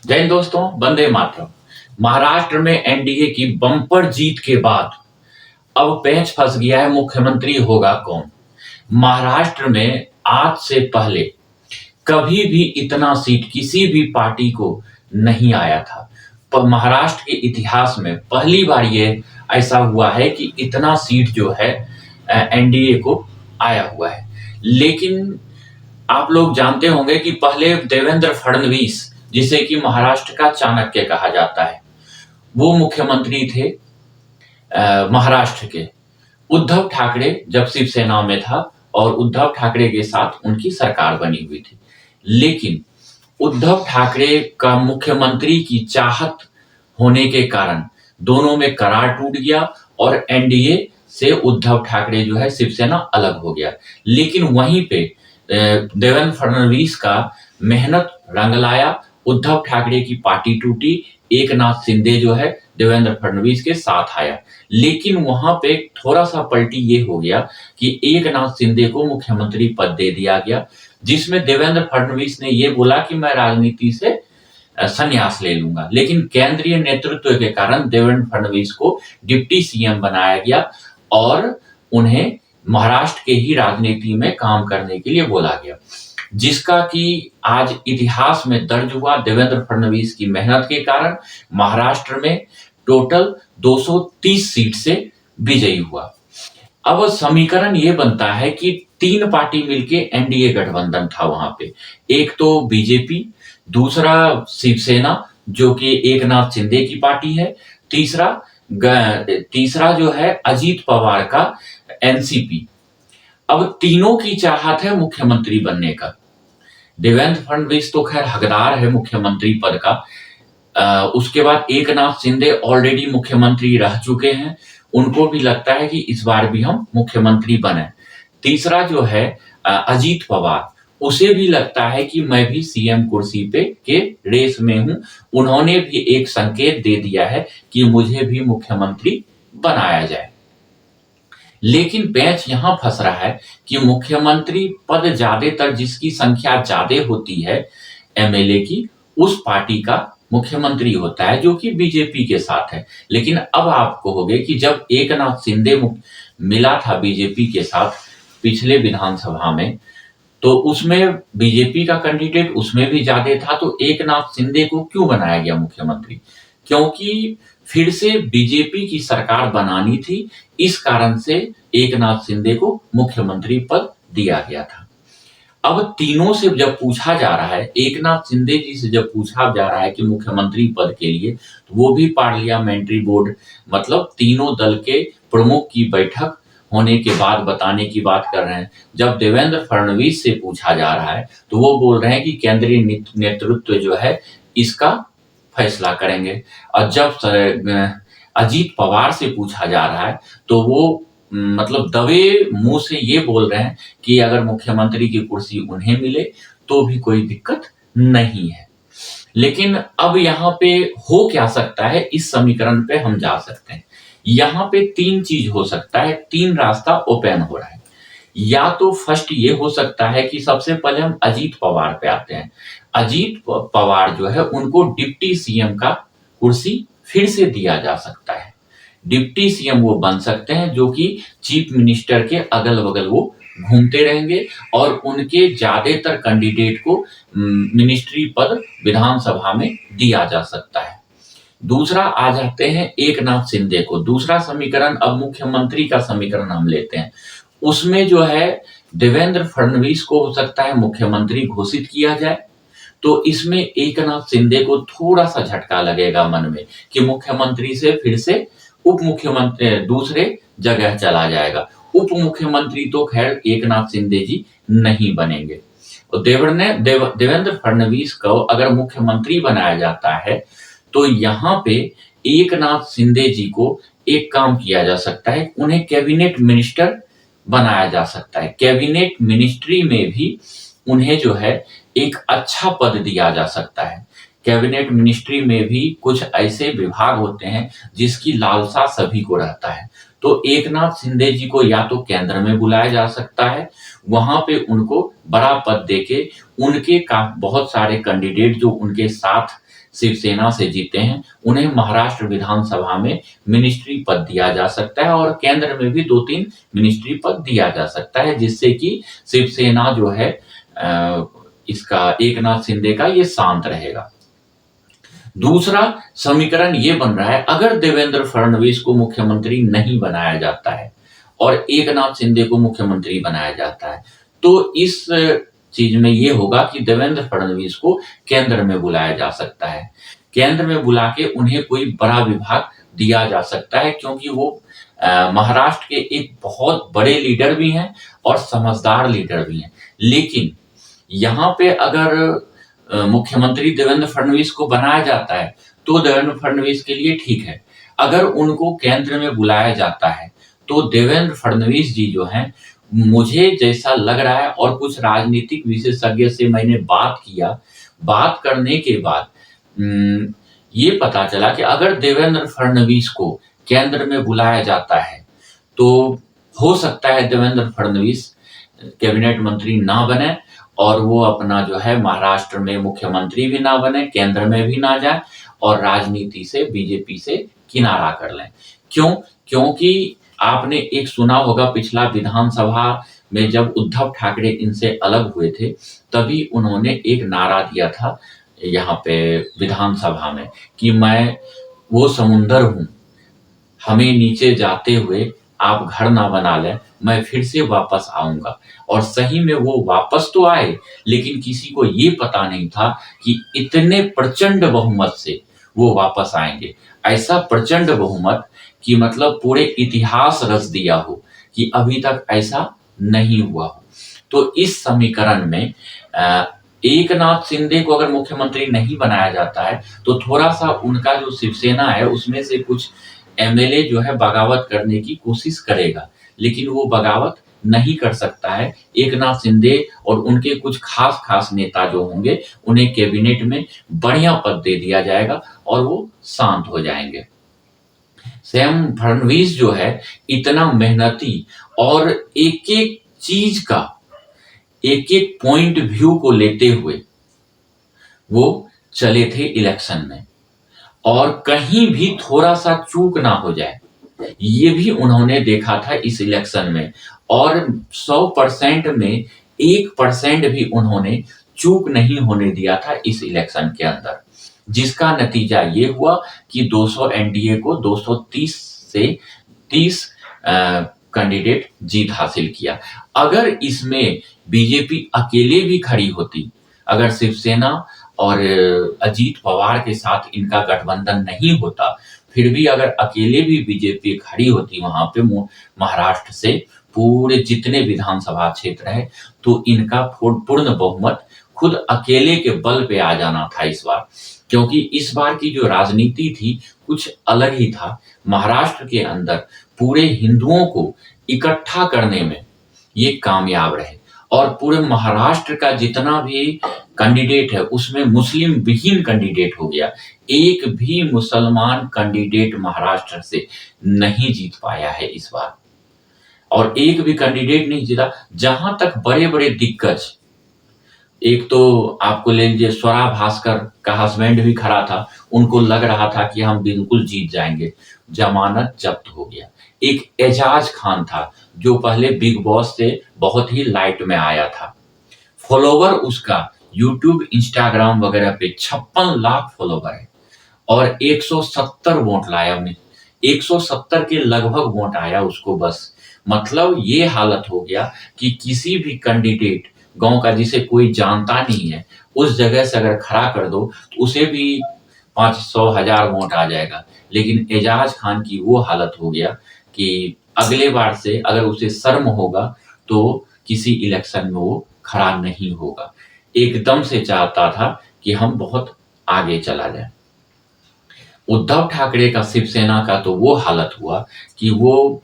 जय हिंद दोस्तों, वंदे मातरम। महाराष्ट्र में एनडीए की बम्पर जीत के बाद अब पेंच फंस गया है, मुख्यमंत्री होगा कौन। महाराष्ट्र में आज से पहले कभी भी इतना सीट किसी भी पार्टी को नहीं आया था। पर महाराष्ट्र के इतिहास में पहली बार ये ऐसा हुआ है कि इतना सीट जो है एनडीए को आया हुआ है। लेकिन आप लोग जानते होंगे कि पहले देवेंद्र फडणवीस, जिसे कि महाराष्ट्र का चाणक्य कहा जाता है, वो मुख्यमंत्री थे महाराष्ट्र के। उद्धव ठाकरे जब शिवसेना में था और उद्धव ठाकरे के साथ उनकी सरकार बनी हुई थी। लेकिन उद्धव ठाकरे का मुख्यमंत्री की चाहत होने के कारण दोनों में करार टूट गया और एनडीए से उद्धव ठाकरे जो है शिवसेना अलग हो गया। लेकिन वहीं पे देवेंद्र फडणवीस का मेहनत रंग लाया, उद्धव ठाकरे की पार्टी टूटी, एकनाथ शिंदे जो है देवेंद्र फडणवीस के साथ आया। लेकिन वहां पे थोड़ा सा पलटी ये हो गया कि एकनाथ शिंदे को मुख्यमंत्री पद दे दिया गया, जिसमें देवेंद्र फडणवीस ने ये बोला कि मैं राजनीति से संन्यास ले लूंगा। लेकिन केंद्रीय नेतृत्व के कारण देवेंद्र फडणवीस को डिप्टी सीएम बनाया गया और उन्हें महाराष्ट्र के ही राजनीति में काम करने के लिए बोला गया, जिसका कि आज इतिहास में दर्ज हुआ। देवेंद्र फडणवीस की मेहनत के कारण महाराष्ट्र में टोटल 230 सीट से विजयी हुआ। अब समीकरण ये बनता है कि तीन पार्टी मिलके एनडीए गठबंधन था वहां पे। एक तो बीजेपी, दूसरा शिवसेना जो कि एकनाथ शिंदे की पार्टी है, तीसरा जो है अजीत पवार का एनसीपी। अब तीनों की चाहत है मुख्यमंत्री बनने का। देवेंद्र फडणवीस तो खैर हकदार है मुख्यमंत्री पद का। उसके बाद एकनाथ शिंदे ऑलरेडी मुख्यमंत्री रह चुके हैं, उनको भी लगता है कि इस बार भी हम मुख्यमंत्री बने। तीसरा जो है अजीत पवार, उसे भी लगता है कि मैं भी सीएम कुर्सी पे के रेस में हूं। उन्होंने भी एक संकेत दे दिया है कि मुझे भी मुख्यमंत्री बनाया जाए। लेकिन पेंच यहां फंस रहा है कि मुख्यमंत्री पद ज्यादातर जिसकी संख्या ज्यादा होती है एमएलए की, उस पार्टी का मुख्यमंत्री होता है, जो कि बीजेपी के साथ है। लेकिन अब आप कहोगे कि जब एकनाथ शिंदे मिला था बीजेपी के साथ पिछले विधानसभा में, तो उसमें बीजेपी का कैंडिडेट उसमें भी ज्यादा था, तो एकनाथ शिंदे को क्यों बनाया गया मुख्यमंत्री? क्योंकि फिर से बीजेपी की सरकार बनानी थी, इस कारण से एकनाथ शिंदे को मुख्यमंत्री पद दिया गया था। अब तीनों से जब पूछा जा रहा है, एकनाथ शिंदे जी से जब पूछा जा रहा है कि मुख्यमंत्री पद के लिए, तो वो भी पार्लियामेंट्री बोर्ड मतलब तीनों दल के प्रमुख की बैठक होने के बाद बताने की बात कर रहे हैं। जब देवेंद्र फडणवीस से पूछा जा रहा है तो वो बोल रहे हैं कि केंद्रीय नेतृत्व जो है इसका फैसला करेंगे। और जब अजीत पवार से पूछा जा रहा है तो वो मतलब दबे मुंह से ये बोल रहे हैं कि अगर मुख्यमंत्री की कुर्सी उन्हें मिले तो भी कोई दिक्कत नहीं है। लेकिन अब यहाँ पे हो क्या सकता है, इस समीकरण पे हम जा सकते हैं। यहाँ पे तीन चीज हो सकता है, तीन रास्ता ओपन हो रहा है। या तो फर्स्ट ये हो सकता है कि सबसे पहले हम अजीत पवार पे आते हैं। अजीत पवार जो है उनको डिप्टी सीएम का कुर्सी फिर से दिया जा सकता है। डिप्टी सीएम वो बन सकते हैं जो कि चीफ मिनिस्टर के अगल बगल वो घूमते रहेंगे और उनके ज्यादातर कैंडिडेट को मिनिस्ट्री पद विधानसभा में दिया जा सकता है। दूसरा आ जाते हैं एकनाथ शिंदे को। दूसरा समीकरण, अब मुख्यमंत्री का समीकरण हम लेते हैं। उसमें जो है देवेंद्र फडणवीस को हो सकता है मुख्यमंत्री घोषित किया जाए, तो इसमें एकनाथ शिंदे को थोड़ा सा झटका लगेगा मन में कि मुख्यमंत्री से फिर से उप मुख्यमंत्री दूसरे जगह चला जाएगा। उप मुख्यमंत्री तो खैर एकनाथ शिंदे जी नहीं बनेंगे। देवेंद्र फडणवीस को अगर मुख्यमंत्री बनाया जाता है तो यहाँ पे एकनाथ शिंदे जी को एक काम किया जा सकता है, उन्हें कैबिनेट मिनिस्टर बनाया जा सकता है। कैबिनेट मिनिस्ट्री में भी उन्हें जो है एक अच्छा पद दिया जा सकता है। कैबिनेट मिनिस्ट्री में भी कुछ ऐसे विभाग होते हैं जिसकी लालसा सभी को रहता है, तो एकनाथ शिंदे जी को या तो केंद्र में बुलाया जा सकता है, वहां पे उनको बड़ा पद देके उनके का बहुत सारे कैंडिडेट जो उनके साथ शिवसेना से जीते हैं, उन्हें महाराष्ट्र विधानसभा में मिनिस्ट्री पद दिया जा सकता है और केंद्र में भी 2-3 मिनिस्ट्री पद दिया जा सकता है, जिससे कि शिवसेना जो है इसका एकनाथ शिंदे का ये शांत रहेगा। दूसरा समीकरण ये बन रहा है, अगर देवेंद्र फडणवीस को मुख्यमंत्री नहीं बनाया जाता है और एकनाथ शिंदे को मुख्यमंत्री बनाया जाता है, तो इस चीज में ये होगा कि देवेंद्र फडणवीस को केंद्र में बुलाया जा सकता है। केंद्र में बुला के उन्हें कोई बड़ा विभाग दिया जा सकता है, क्योंकि वो महाराष्ट्र के एक बहुत बड़े लीडर भी हैं और समझदार लीडर भी हैं। लेकिन यहाँ पे अगर मुख्यमंत्री देवेंद्र फडणवीस को बनाया जाता है तो देवेंद्र फडणवीस के लिए ठीक है। अगर उनको केंद्र में बुलाया जाता है तो देवेंद्र फडणवीस जी जो हैं, मुझे जैसा लग रहा है और कुछ राजनीतिक विशेषज्ञ से मैंने बात करने के बाद ये पता चला कि अगर देवेंद्र फडणवीस को केंद्र में बुलाया जाता है तो हो सकता है देवेंद्र फडणवीस कैबिनेट मंत्री ना बने और वो अपना जो है महाराष्ट्र में मुख्यमंत्री भी ना बने, केंद्र में भी ना जाए और राजनीति से बीजेपी से किनारा कर लें। क्यों? क्योंकि आपने एक सुना होगा, पिछला विधानसभा में जब उद्धव ठाकरे इनसे अलग हुए थे, तभी उन्होंने एक नारा दिया था यहाँ पे विधानसभा में कि मैं वो समुंदर हूं, हमें नीचे जाते हुए आप घर ना बना लें, मैं फिर से वापस आऊंगा। और सही में वो वापस तो आए, लेकिन किसी को ये पता नहीं था कि इतने प्रचंड बहुमत से वो वापस आएंगे। ऐसा प्रचंड बहुमत कि मतलब पूरे इतिहास रच दिया हो कि अभी तक ऐसा नहीं हुआ हो। तो इस समीकरण में एकनाथ शिंदे को अगर मुख्यमंत्री नहीं बनाया जाता है तो थोड़ा सा उनका जो शिवसेना है उसमें से कुछ एमएलए जो है बगावत करने की कोशिश करेगा, लेकिन वो बगावत नहीं कर सकता है। एकनाथ शिंदे और उनके कुछ खास नेता जो होंगे उन्हें कैबिनेट में बढ़िया पद दे दिया जाएगा और वो शांत हो जाएंगे। सैम फडणवीस जो है इतना मेहनती और एक एक चीज का एक एक पॉइंट व्यू को लेते हुए वो चले थे इलेक्शन में, और कहीं भी थोड़ा सा चूक ना हो जाए ये भी उन्होंने देखा था इस इलेक्शन में। और 100% में 1% भी उन्होंने चूक नहीं होने दिया था इस इलेक्शन के अंदर, जिसका नतीजा ये हुआ कि 200 एनडीए को 230 से 30 कैंडिडेट जीत हासिल किया। अगर इसमें बीजेपी अकेले भी खड़ी होती, अगर शिवसेना और अजीत पवार के साथ इनका गठबंधन नहीं होता, फिर भी अगर अकेले भी बीजेपी खड़ी होती वहां पे महाराष्ट्र से पूरे जितने विधानसभा क्षेत्र है, तो इनका पूर्ण बहुमत खुद अकेले के बल पे आ जाना था इस बार। क्योंकि इस बार की जो राजनीति थी कुछ अलग ही था। महाराष्ट्र के अंदर पूरे हिंदुओं को इकट्ठा करने में ये कामयाब रहे और पूरे महाराष्ट्र का जितना भी कैंडिडेट है उसमें मुस्लिम विहीन कैंडिडेट हो गया। एक भी मुसलमान कैंडिडेट महाराष्ट्र से नहीं जीत पाया है इस बार, और एक भी कैंडिडेट नहीं जीता। जहां तक बड़े बड़े दिग्गज, एक तो आपको ले लीजिए स्वरा भास्कर का हस्बैंड भी खड़ा था, उनको लग रहा था कि हम बिल्कुल जीत जाएंगे, जमानत जब्त हो गया। एक एजाज खान था जो पहले बिग बॉस से बहुत ही लाइट में आया था, फॉलोवर उसका यूट्यूब इंस्टाग्राम वगैरह पे 56 लाख फॉलोवर है और 170 वोट लाया। 170 के लगभग वोट आया उसको बस। मतलब ये हालत हो गया कि किसी भी कैंडिडेट गांव का जिसे कोई जानता नहीं है उस जगह से अगर खड़ा कर दो तो उसे भी 500,000 वोट आ जाएगा। लेकिन एजाज खान की वो हालत हो गया कि अगले बार से अगर उसे शर्म होगा तो किसी इलेक्शन में वो खड़ा नहीं होगा। एकदम से चाहता था कि हम बहुत आगे चला जाए। उद्धव ठाकरे का शिवसेना का तो वो हालत हुआ कि वो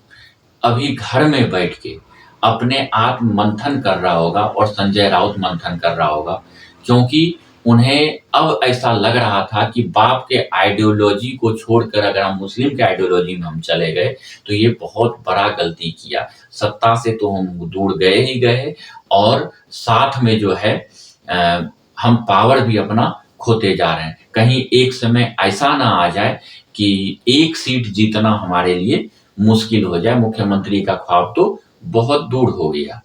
अभी घर में बैठ के अपने आत्म मंथन कर रहा होगा और संजय राउत मंथन कर रहा होगा, क्योंकि उन्हें अब ऐसा लग रहा था कि बाप के आइडियोलॉजी को छोड़कर अगर हम मुस्लिम के आइडियोलॉजी में हम चले गए तो ये बहुत बड़ा गलती किया। सत्ता से तो हम दूर गए ही गए और साथ में जो है हम पावर भी अपना खोते जा रहे हैं। कहीं एक समय ऐसा ना आ जाए कि एक सीट जीतना हमारे लिए मुश्किल हो जाए। मुख्यमंत्री का ख्वाब तो बहुत दूर हो गया।